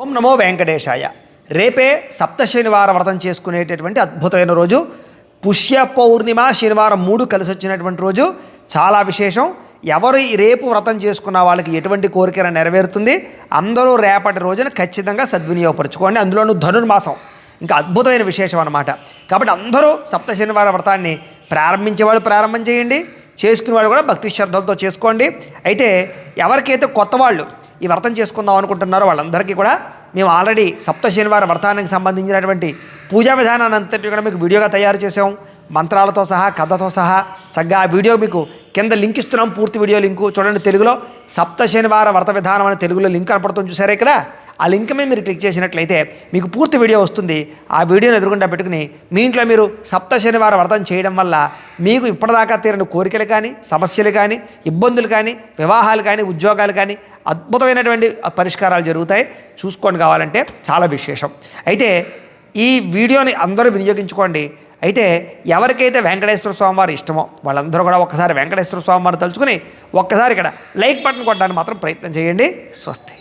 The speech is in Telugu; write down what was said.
ఓం నమో వెంకటేశాయ. రేపే సప్త శనివార వ్రతం చేసుకునేటటువంటి అద్భుతమైన రోజు. పుష్య పౌర్ణిమ శనివారం 3 కలిసి వచ్చినటువంటి రోజు. చాలా విశేషం. ఎవరు రేపు వ్రతం చేసుకున్న వాళ్ళకి ఎటువంటి కోరిక నెరవేరుతుంది. అందరూ రేపటి రోజున ఖచ్చితంగా సద్వినియోగపరచుకోండి. అందులోనూ ధనుర్మాసం ఇంకా అద్భుతమైన విశేషం అన్నమాట. కాబట్టి అందరూ సప్త శనివార వ్రతాన్ని ప్రారంభించేవాళ్ళు ప్రారంభం చేయండి, చేసుకునే వాళ్ళు కూడా భక్తి శ్రద్ధలతో చేసుకోండి. అయితే ఎవరికైతే కొత్త వాళ్ళు ఈ వ్రతం చేసుకుందాం అనుకుంటున్నారో వాళ్ళందరికీ కూడా మేము ఆల్రెడీ సప్త శనివార వ్రతానికి సంబంధించినటువంటి పూజా విధానాన్ని అంతటి కూడా మీకు వీడియోగా తయారు చేసాం. మంత్రాలతో సహా కథతో సహా చక్కగా ఆ వీడియో మీకు కింద లింక్ ఇస్తున్నాం. పూర్తి వీడియో లింకు చూడండి. తెలుగులో సప్త శనివార వ్రత విధానం అని తెలుగులో లింక్ కనపడుతుంది, చూసారా ఇక్కడ. ఆ లింక్ మీద మీరు క్లిక్ చేసినట్లయితే మీకు పూర్తి వీడియో వస్తుంది. ఆ వీడియోని ఎదురుగుండా పెట్టుకుని మీ ఇంట్లో మీరు సప్త శనివార వ్రతం చేయడం వల్ల మీకు ఇప్పటిదాకా తీరని కోరికలు కానీ, సమస్యలు కానీ, ఇబ్బందులు కానీ, వివాహాలు కానీ, ఉద్యోగాలు కానీ అద్భుతమైనటువంటి పరిష్కారాలు జరుగుతాయి. చూసుకోండి కావాలంటే, చాలా విశేషం. అయితే ఈ వీడియోని అందరూ వినియోగించుకోండి. అయితే ఎవరికైతే వెంకటేశ్వర స్వామి వారు ఇష్టమో వాళ్ళందరూ కూడా ఒక్కసారి వెంకటేశ్వర స్వామి వారు తలుచుకుని ఒక్కసారి ఇక్కడ లైక్ బటన్ కొట్టడానికి మాత్రం ప్రయత్నం చేయండి. స్వస్తి.